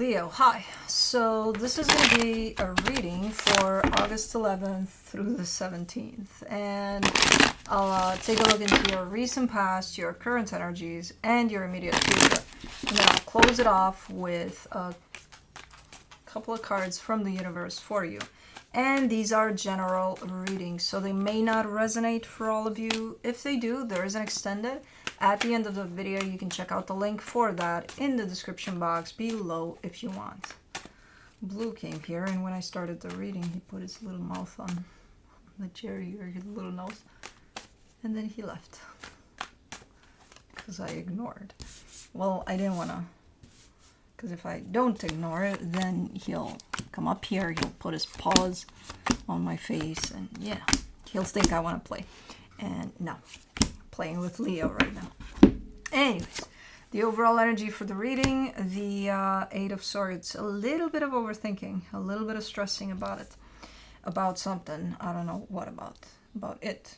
Leo, hi. So this is going to be a reading for August 11th through the 17th. And I'll take a look into your recent past, your current energies, and your immediate future. And then I'll close it off with a couple of cards from the universe for you. And these are general readings, so they may not resonate for all of you. If they do, there is an extended. At the end of the video, you can check out the link for that in the description box below if you want. Blue came here, and when I started the reading, he put his little mouth on the cherry, or his little nose, and then he left. Because I ignored. Well, I didn't want to, because if I don't ignore it, then he'll come up here, he'll put his paws on my face, and yeah, he'll think I want to play. And no, playing with Leo right now. Anyways, the overall energy for the reading, the Eight of Swords, a little bit of overthinking, a little bit of stressing about it, about something. I don't know what about it,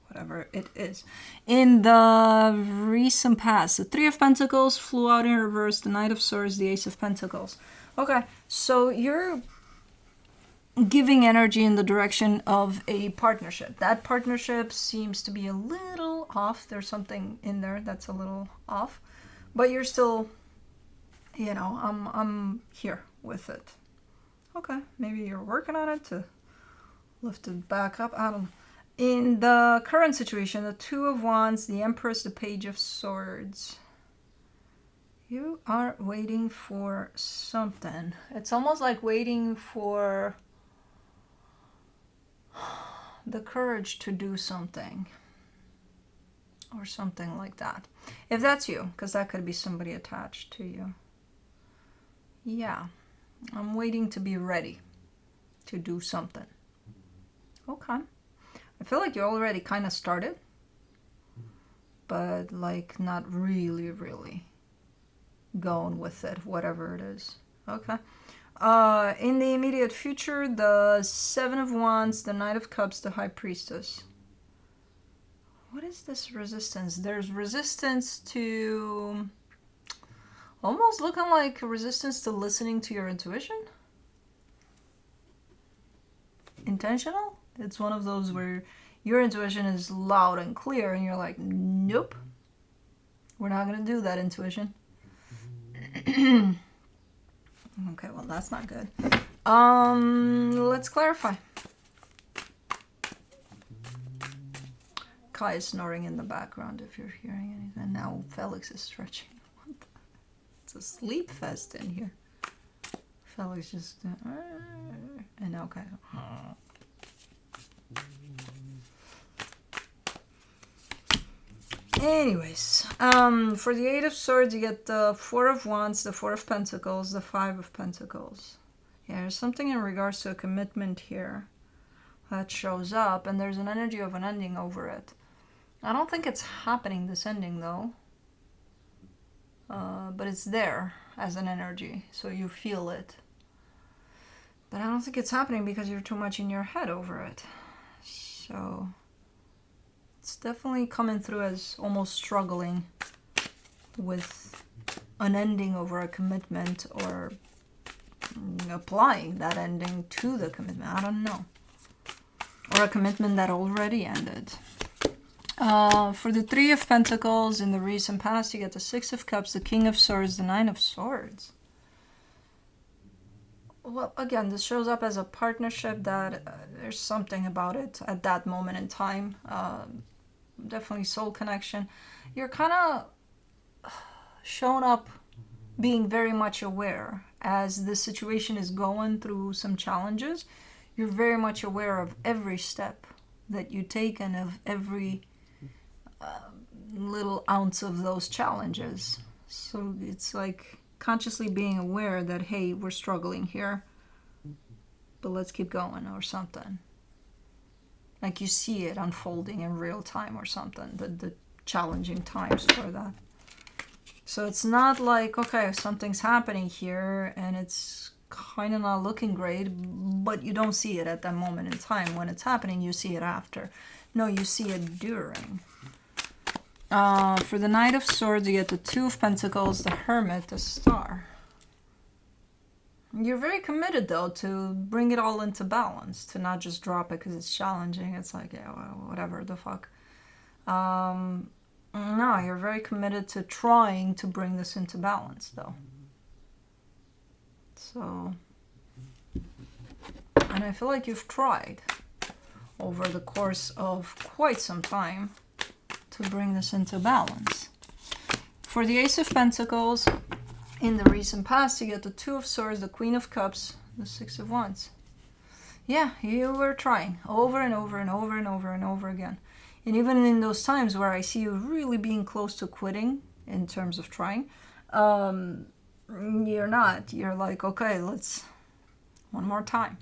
whatever it is. In the recent past, the Three of Pentacles flew out in reverse, the Knight of Swords, the Ace of Pentacles. Okay, so you're giving energy in the direction of a partnership. That partnership seems to be a little off. There's something in there that's a little off, but you're still, you know, I'm here with it. Okay, maybe you're working on it to lift it back up. I don't know. In the current situation, the Two of Wands, the Empress, the Page of Swords. You are waiting for something. It's almost like waiting for the courage to do something. Or something like that. If that's you, because that could be somebody attached to you. Yeah. I'm waiting to be ready to do something. Okay. I feel like you already kind of started. But like not really going with it, whatever it is. Okay. In the immediate future, the Seven of Wands, the Knight of Cups, the High Priestess. What is this resistance? There's resistance to... almost looking like resistance to listening to your intuition. Intentional? It's one of those where your intuition is loud and clear and you're like, nope. We're not going to do that, intuition. Okay, well, that's not good. Let's clarify. Kai is snoring in the background if you're hearing anything. Now Felix is stretching. It's a sleep fest in here. Felix just... and now Kai... Anyways, for the Eight of Swords, you get the Four of Wands, the Four of Pentacles, the Five of Pentacles. Yeah, there's something in regards to a commitment here that shows up, and there's an energy of an ending over it. I don't think it's happening, this ending, though. But it's there as an energy, so you feel it. But I don't think it's happening because you're too much in your head over it. So... it's definitely coming through as almost struggling with an ending over a commitment or applying that ending to the commitment. I don't know. Or a commitment that already ended. For the Three of Pentacles, in the recent past, you get the Six of Cups, the King of Swords, the Nine of Swords. Well, again, this shows up as a partnership that there's something about it at that moment in time. Definitely soul connection. You're kind of shown up being very much aware as the situation is going through some challenges. You're very much aware of every step that you take and of every little ounce of those challenges. So it's like consciously being aware that, hey, we're struggling here, but let's keep going or something. Like you see it unfolding in real time or something, the challenging times for that. So it's not like, okay, something's happening here and it's kind of not looking great, but you don't see it at that moment in time. When it's happening, you see it after. No, you see it during. For the Knight of Swords, you get the Two of Pentacles, the Hermit, the Star. You're very committed, though, to bring it all into balance, to not just drop it because it's challenging. It's like, yeah, well, whatever the fuck. No, you're very committed to trying to bring this into balance, though. So, and I feel like you've tried over the course of quite some time to bring this into balance. For the Ace of Pentacles, in the recent past, you get the Two of Swords, the Queen of Cups, the Six of Wands. Yeah, you were trying over and over and over and over and over again. And even in those times where I see you really being close to quitting in terms of trying, you're not. You're like, okay, let's one more time.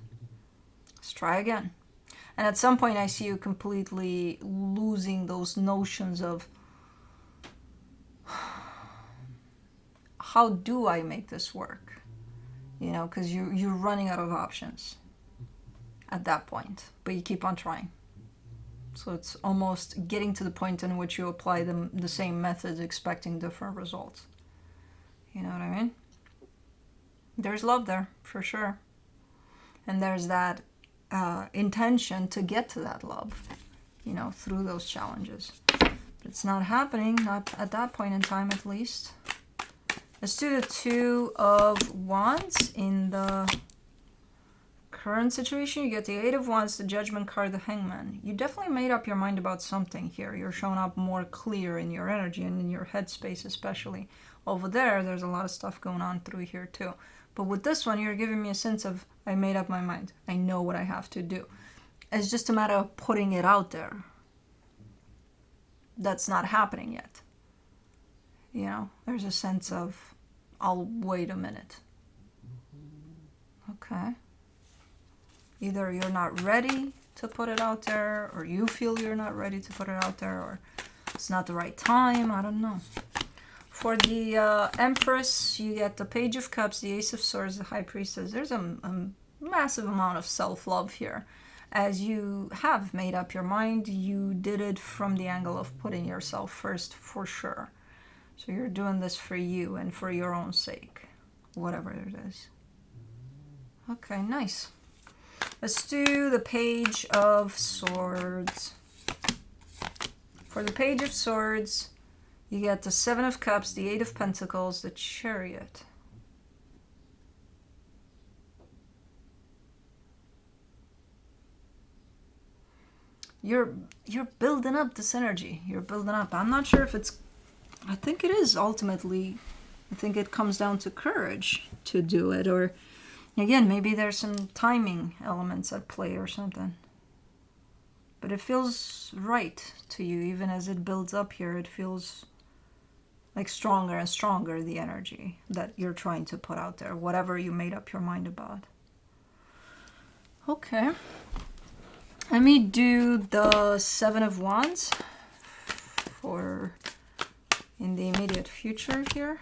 Let's try again. And at some point I see you completely losing those notions of how do I make this work? You know, because you're running out of options at that point, but you keep on trying. So it's almost getting to the point in which you apply the same methods expecting different results. You know what I mean? There's love there, for sure. And there's that intention to get to that love, you know, through those challenges. But it's not happening, not at that point in time at least. Let's do the Two of Wands. In the current situation, you get the Eight of Wands, the Judgment card, the Hangman. You definitely made up your mind about something here. You're showing up more clear in your energy and in your headspace especially. Over there, there's a lot of stuff going on through here too. But with this one, you're giving me a sense of, I made up my mind. I know what I have to do. It's just a matter of putting it out there. That's not happening yet. You know, there's a sense of, I'll wait a minute. Okay. Either you're not ready to put it out there, or you feel you're not ready to put it out there, or it's not the right time. I don't know. For the Empress, you get the Page of Cups, the Ace of Swords, the High Priestess. There's a massive amount of self-love here. As you have made up your mind, you did it from the angle of putting yourself first for sure. So you're doing this for you and for your own sake, whatever it is. Okay, nice. Let's do the Page of Swords. For the Page of Swords, you get the Seven of Cups, the Eight of Pentacles, the Chariot. You're building up this energy. You're building up. I'm not sure if it's... I think it is ultimately... I think it comes down to courage to do it. Or, again, maybe there's some timing elements at play or something. But it feels right to you. Even as it builds up here, it feels... like stronger and stronger, the energy that you're trying to put out there, whatever you made up your mind about. Okay. Let me do the Seven of Wands for in the immediate future here.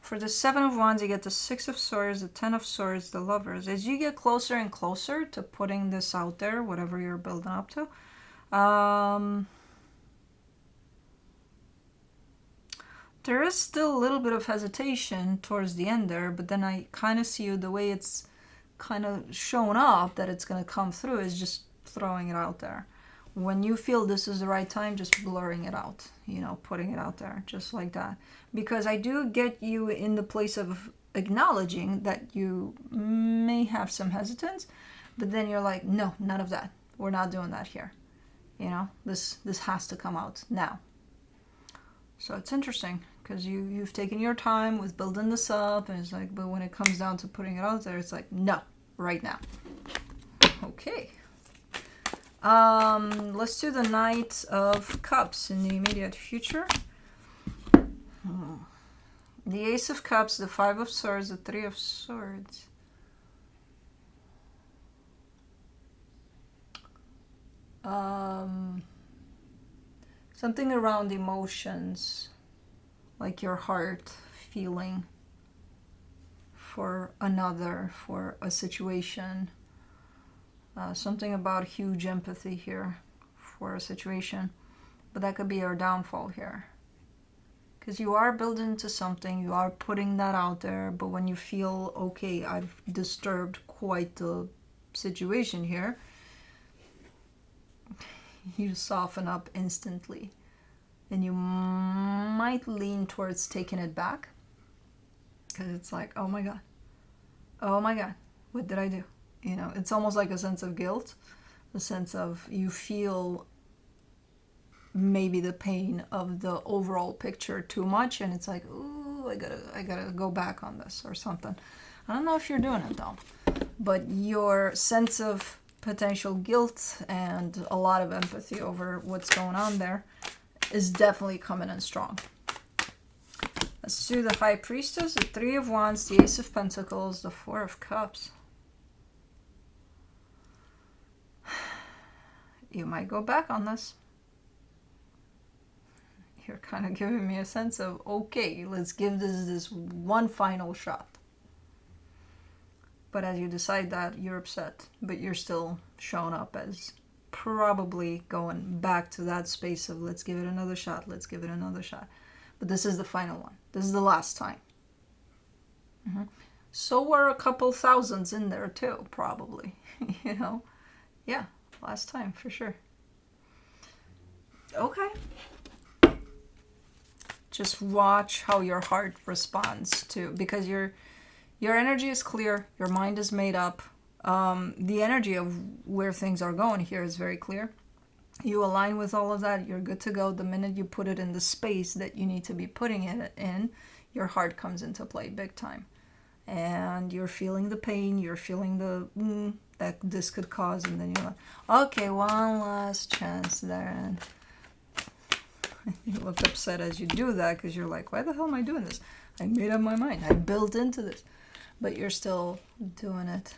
For the Seven of Wands, you get the Six of Swords, the Ten of Swords, the Lovers. As you get closer and closer to putting this out there, whatever you're building up to, there is still a little bit of hesitation towards the end there, but then I kind of see you, the way it's kind of shown up that it's going to come through is just throwing it out there. When you feel this is the right time, just blurring it out, you know, putting it out there, just like that. Because I do get you in the place of acknowledging that you may have some hesitance, but then you're like, no, none of that. We're not doing that here. You know, this has to come out now. So it's interesting because you've taken your time with building this up, and it's like, but when it comes down to putting it out there, it's like, no, right now. Okay. Let's do the Knight of Cups in the immediate future. The Ace of Cups, the Five of Swords, the Three of Swords. Something around emotions, like your heart feeling for another, for a situation. Something about huge empathy here for a situation, but that could be our downfall here. Because you are building into something, you are putting that out there, but when you feel, okay, I've disturbed quite the situation here, you soften up instantly. And you might lean towards taking it back. Because it's like, oh my God, what did I do? You know, it's almost like a sense of guilt, a sense of you feel maybe the pain of the overall picture too much, and it's like, ooh, I gotta go back on this or something. I don't know if you're doing it though, but your sense of potential guilt and a lot of empathy over what's going on there is definitely coming in strong. Let's do the High Priestess, the Three of Wands, the Ace of Pentacles, the Four of Cups. You might go back on this. You're kind of giving me a sense of, okay, let's give this one final shot. But as you decide that, you're upset, but you're still showing up as probably going back to that space of let's give it another shot, let's give it another shot. But this is the final one. This is the last time. So were a couple thousands in there too, probably. You know? Yeah, last time for sure. Okay. Just watch how your heart responds to, because your energy is clear, your mind is made up. The energy of where things are going here is very clear. You align with all of that, you're good to go. The minute you put it in the space that you need to be putting it in, your heart comes into play big time. And you're feeling the pain, you're feeling the that this could cause, and then you're like, okay, one last chance there. And you look upset as you do that because you're like, why the hell am I doing this? I made up my mind. I built into this. But you're still doing it.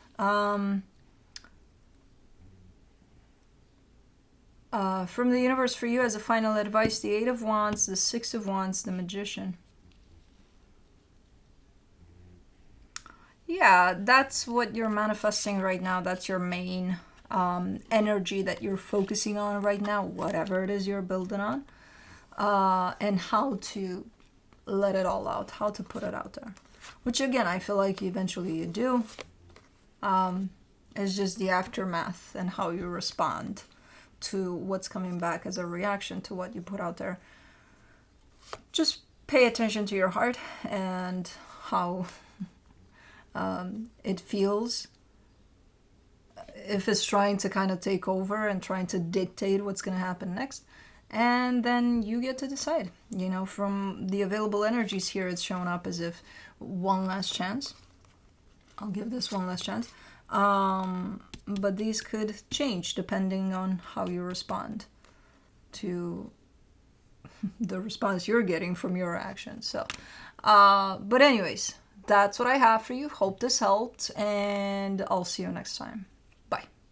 From the universe for you as a final advice, the Eight of Wands, the Six of Wands, the Magician. Yeah, that's what you're manifesting right now. That's your main energy that you're focusing on right now, whatever it is you're building on. And how to let it all out, how to put it out there. Which again, I feel like eventually you do. It's just the aftermath and how you respond to what's coming back as a reaction to what you put out there. Just pay attention to your heart and how it feels. If it's trying to kind of take over and trying to dictate what's going to happen next. And then you get to decide. You know, from the available energies here, it's showing up as if one last chance. I'll give this one last chance. But these could change depending on how you respond to the response you're getting from your actions. So, but anyways, that's what I have for you. Hope this helped, and I'll see you next time.